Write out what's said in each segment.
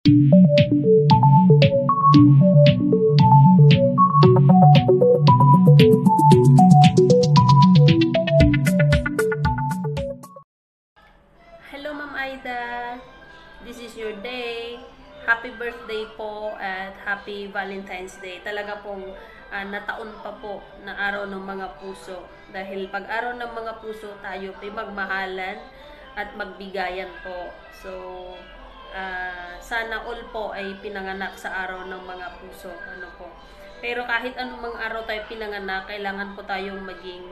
Hello Ma'am Aida, this is your day. Happy birthday po at happy Valentine's Day. Talaga pong nataon pa po na araw ng mga puso. Dahil pag araw ng mga puso, tayo ay magmahalan at magbigayan po. So, sana all po ay pinanganak sa araw ng mga puso. Ano po. Pero kahit anong mga araw tayo pinanganak, kailangan po tayong maging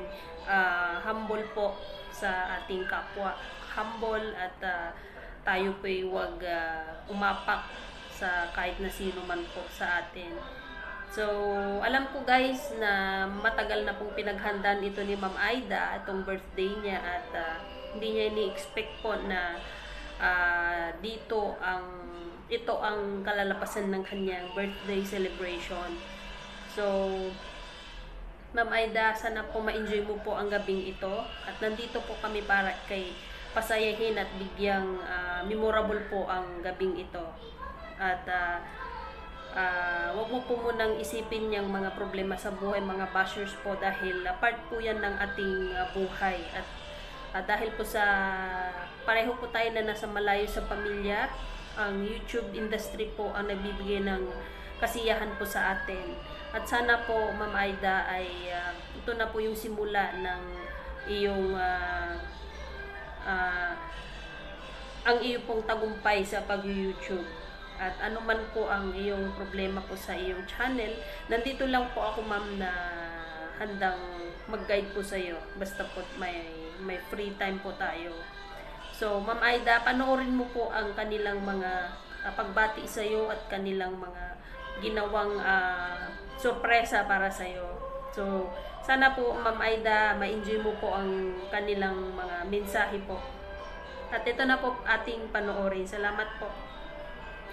humble po sa ating kapwa. Humble at tayo po ay huwag umapak sa kahit na sino man po sa atin. So, alam ko guys na matagal na pong pinaghandaan ito ni Ma'am Aida, itong birthday niya, at hindi niya ini-expect po na ito ang kalalabasan ng kanyang birthday celebration. So, Ma'am Aida, sana po ma-enjoy mo po ang gabing ito, at nandito po kami para kay pasayahin at bigyang memorable po ang gabing ito. At wag mo po munang isipin yung mga problema sa buhay, mga bashers po, dahil part po yan ng ating buhay. At dahil po sa pareho po tayo na nasa malayo sa pamilya, ang YouTube industry po ang nagbibigay ng kasiyahan po sa atin. At sana po Ma'am Aida ay ito na po yung simula ng iyong ang iyong pong tagumpay sa pag-YouTube. At ano man po ang iyong problema po sa iyong channel, nandito lang po ako ma'am na handang mag-guide po sa iyo. Basta po may free time po tayo. So Ma'am Aida, panoorin mo po ang kanilang mga pagbati sa iyo at kanilang mga ginawang sorpresa para sa iyo. So sana po Ma'am Aida, ma-enjoy mo po ang kanilang mga mensahe po. At ito na po ating panoorin. Salamat po.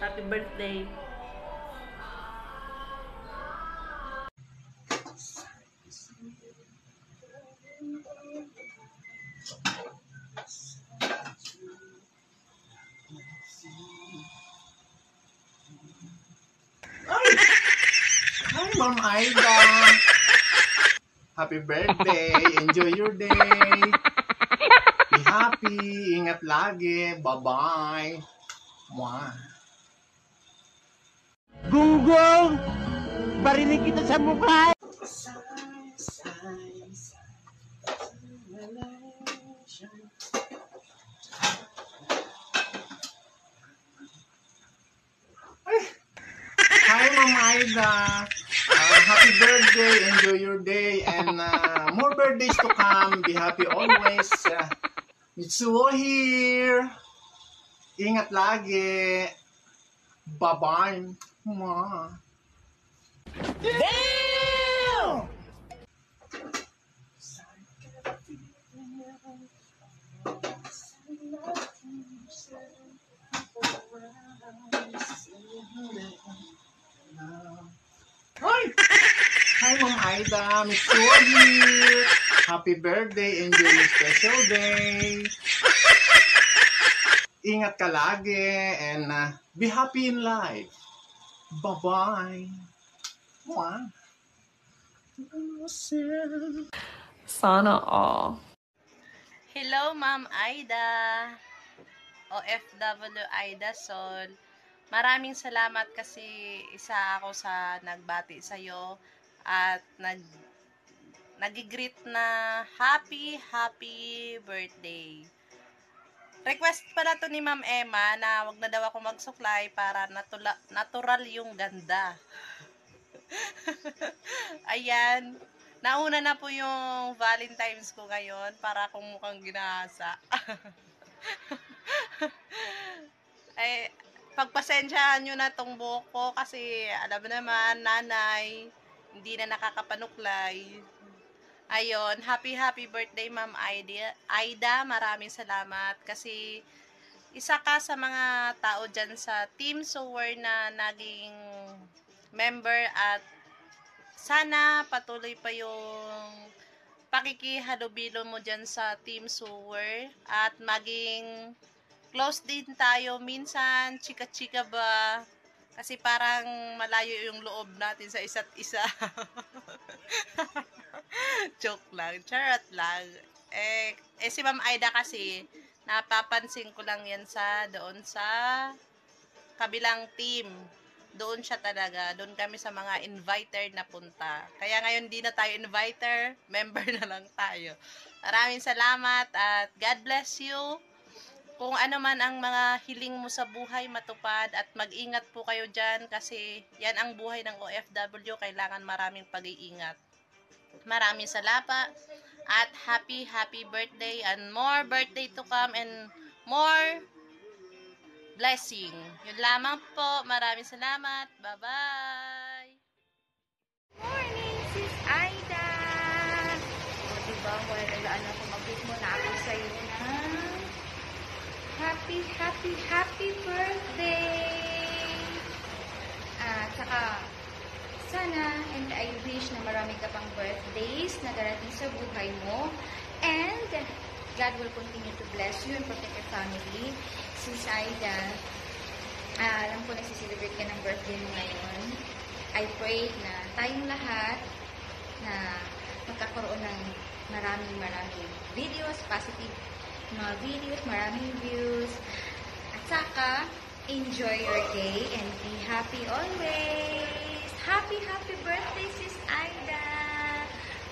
Happy birthday. Hi, Ma'am Aida. Happy birthday. Enjoy your day. Be happy. Ingat lagi. Bye-bye. Mwah. Gunggong! Barinig kita sa mukha! Hi, Ma'am Aida. Happy birthday. Enjoy your day. And more birthdays to come. Be happy always. Mitsuo here. Ingat lagi. Bye-bye. Mwah. Damn! Hi, Ma'am Aida. Mitsuo here. Happy birthday. Enjoy your special day. Ingat ka lagi and be happy in life. Bye-bye. Mwah. Sana all. Hello, Ma'am Aida. OFW Aida Sol. Maraming salamat kasi isa ako sa nagbati sa'yo at nag-greet na happy birthday. Request pala to ni Ma'am Emma na wag na daw ako magsuklay para natural yung ganda. Ayan. Nauna na po yung Valentine's ko ngayon para akong mukhang ginahasa. Eh, pagpasensyahan nyo na tong buhok ko kasi alam mo naman, nanay, hindi na nakakapanuklay. Ayun, happy birthday Ma'am Aida, maraming salamat kasi isa ka sa mga tao dyan sa Team Sower na naging member at sana patuloy pa yung pakikihalubilo mo dyan sa Team Sower at maging close din tayo. Minsan, chika-chika ba? Kasi parang malayo yung loob natin sa isa't isa. Joke lang. Charot lang. Si Ma'am Aida kasi, napapansin ko lang yan doon sa kabilang team. Doon siya talaga. Doon kami sa mga inviter na punta. Kaya ngayon di na tayo inviter, member na lang tayo. Maraming salamat at God bless you. Kung ano man ang mga hiling mo sa buhay matupad at mag-ingat po kayo dyan kasi yan ang buhay ng OFW. Kailangan maraming pag-iingat. Maraming salamat at happy birthday and more birthday to come and more blessing. Yun lamang po. Maraming salamat. Bye-bye. Morning, Sis Aida! O, diba, wala nagaan ako mag-wish mo na ako sa'yo na happy birthday! At saka, sana, and I wish na marami ka pang birthdays na darating sa buhay mo. And, God will continue to bless you and protect your family. Sis Aida, alam ko nagsiselebrate ka ng birthday mo ngayon. I pray na tayong lahat na magkakaroon ng maraming videos, positive mga videos, maraming views. At saka, enjoy your day and be happy always. Happy birthday, Sis Aida!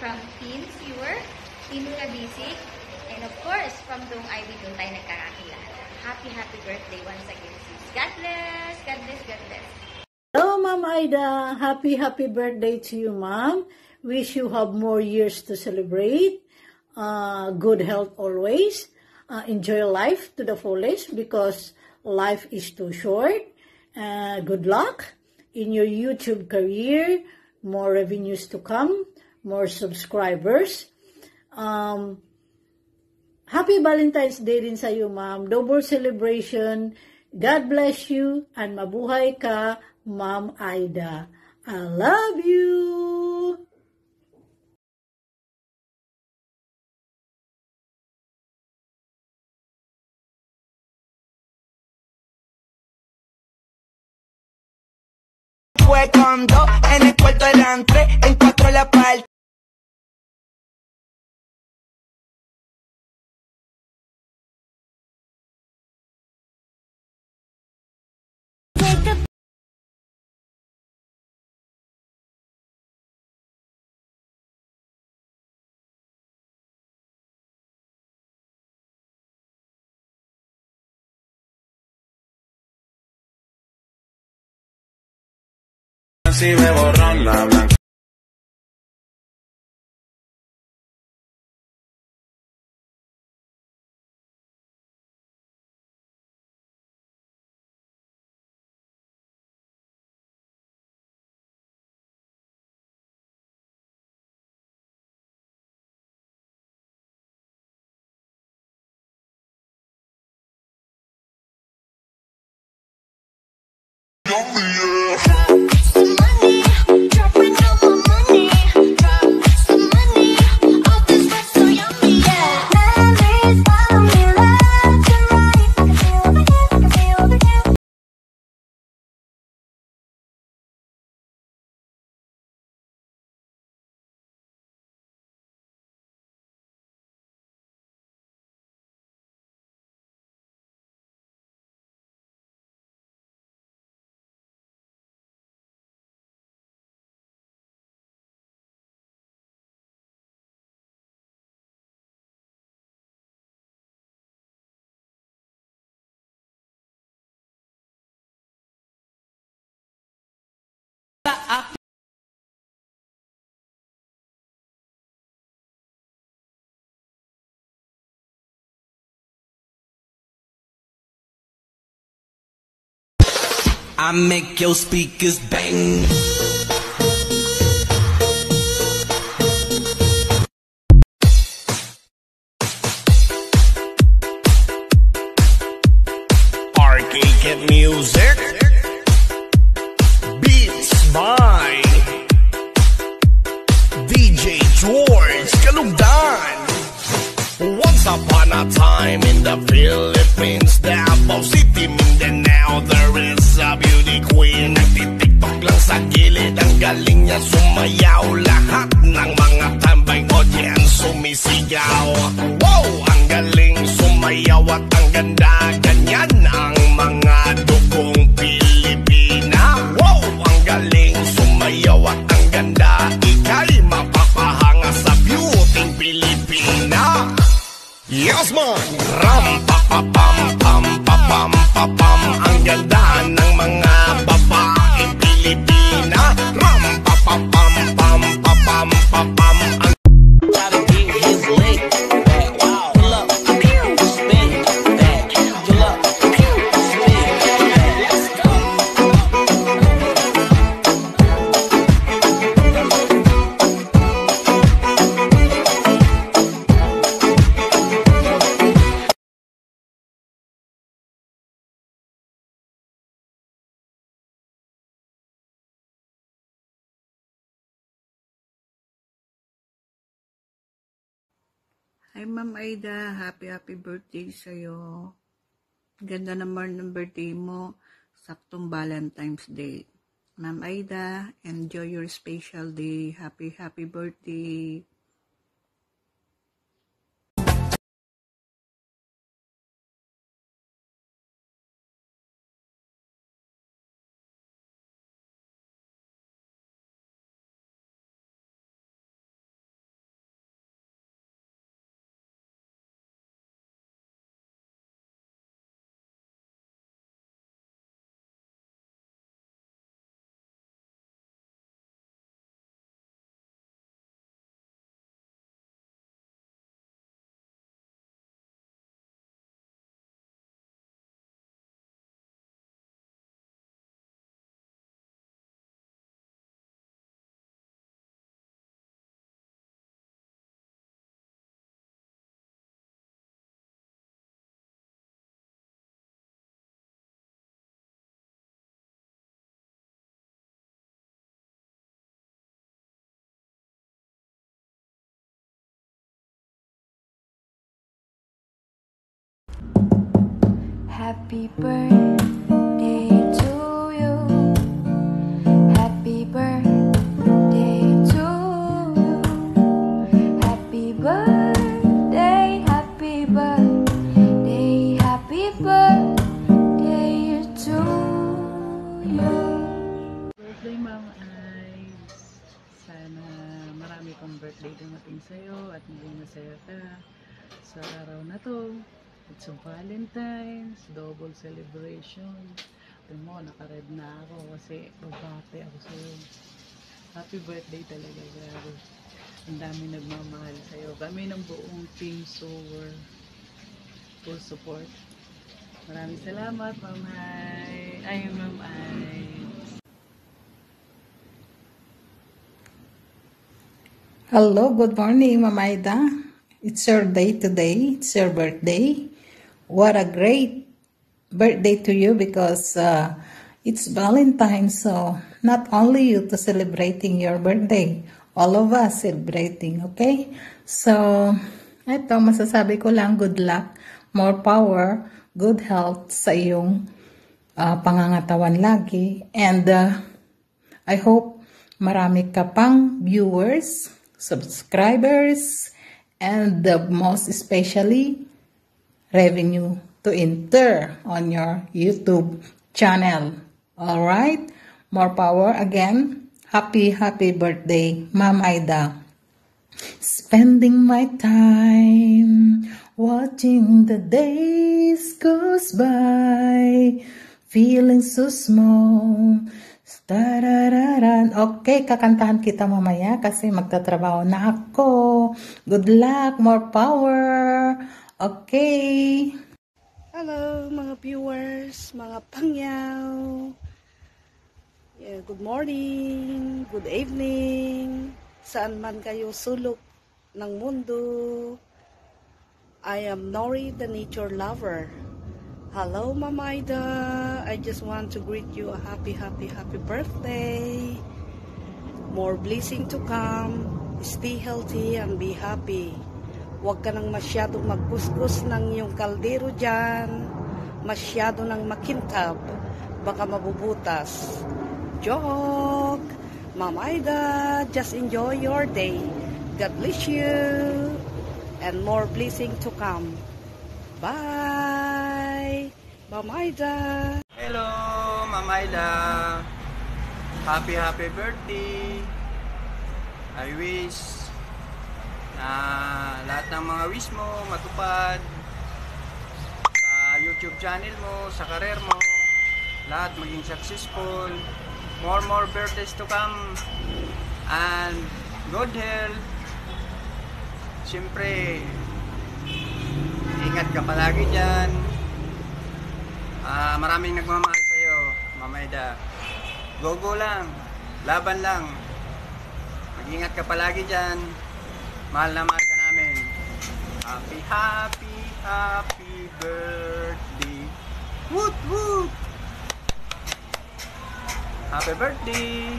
From Team Viewer, Team Labisik, and of course, from Dong Ivy, doon tayo nagkakakilala. Happy birthday once again, sis. God bless! God bless, God bless. Hello, Ma'am Aida. Happy birthday to you, Ma'am. Wish you have more years to celebrate. Good health always. Enjoy life to the fullest because life is too short. Good luck in your YouTube career. More revenues to come. More subscribers. Happy Valentine's Day din sa iyo, Ma'am. Double celebration. God bless you and mabuhay ka, Ma'am Aida. I love you. Fue cuando en el cuarto eran 3, en 4 la parte. Si me borran la blanca. I make your speakers bang. Arcade music. Beats by DJ George Kalugdan. Once upon a time in the Philippines, there queen. Nagtitiktok lang sa gilid, ang galing niya sumayaw. Lahat ng mga tambay audience sumisigaw. Wow, ang galing sumayaw at ang ganda. Ganyan ang mga dugong Pilipina. Wow, ang galing sumayaw at ang ganda. Ika'y mapapahanga sa beauty Pilipina. Yes man! Ram pa pa pam pam pa pam pa pam. Ang ganda ng mga babaeng Pilipina. Ram pa pa pam pam pa pam pa pam. Gotta get his leg back. Pull up, spin back. Pull up, spin back. Let's go. Hi, Ma'am Aida. Happy birthday sa'yo. Ganda naman ng birthday mo. Saktong Valentine's Day. Ma'am Aida, enjoy your special day. Happy birthday. Happy birthday to you. Happy birthday to you. Happy birthday, happy birthday, happy birthday to you. Birthday, Ma'am Ives. Sana marami pang birthday dumating sa'yo at maging masaya ka sa araw na to. It's a Valentine's, double celebration. Ito mo, naka-red na ako kasi babate ako sa'yo. Happy birthday talaga, grabe. Ang dami nagmamahal sa'yo. Kami ng buong team Sower. Full support. Maraming salamat, Ma'am Hai. Ay, Ma'am Ai. Hello, good morning, Ma'am Aida. It's your day today. It's your birthday. What a great birthday to you because it's Valentine's. So not only you to celebrating your birthday, all of us celebrating, okay? So, ito, masasabi ko lang, good luck, more power, good health sa iyong pangangatawan lagi. And I hope marami ka pang viewers, subscribers, and most especially, revenue to enter on your YouTube channel. Alright? More power again. Happy birthday, Ma'am Aida. Spending my time watching the days goes by, feeling so small. Tarararan. Okay, kakantahan kita mamaya kasi magtatrabaho na ako. Good luck, more power. Okay. Hello mga viewers, mga pangyaw. Good morning, good evening. Saan man kayo sulok ng mundo. I am Nori, the nature lover. Hello, Mama Aida. I just want to greet you a happy birthday. More blessing to come. Stay healthy and be happy. Huwag ka nang masyadong magkuskus ng iyong kaldero dyan. Masyado nang makintab. baka mabubutas. Joke! Ma'am Aida, just enjoy your day. God bless you. And more blessing to come. Bye! Ma'am Aida. Hello, Ma'am Aida. Happy birthday. I wish na lahat ng mga wish mo matupad sa YouTube channel mo, sa career mo. Lahat maging successful. More birthdays to come. And good health. Siyempre, ingat ka palagi dyan. Maraming nagmamahal sa'yo, Ma'am Aida. Go lang. Laban lang. Mag-ingat ka palagi dyan. Mahal na mahal ka namin. Happy birthday. Woot woot! Happy birthday!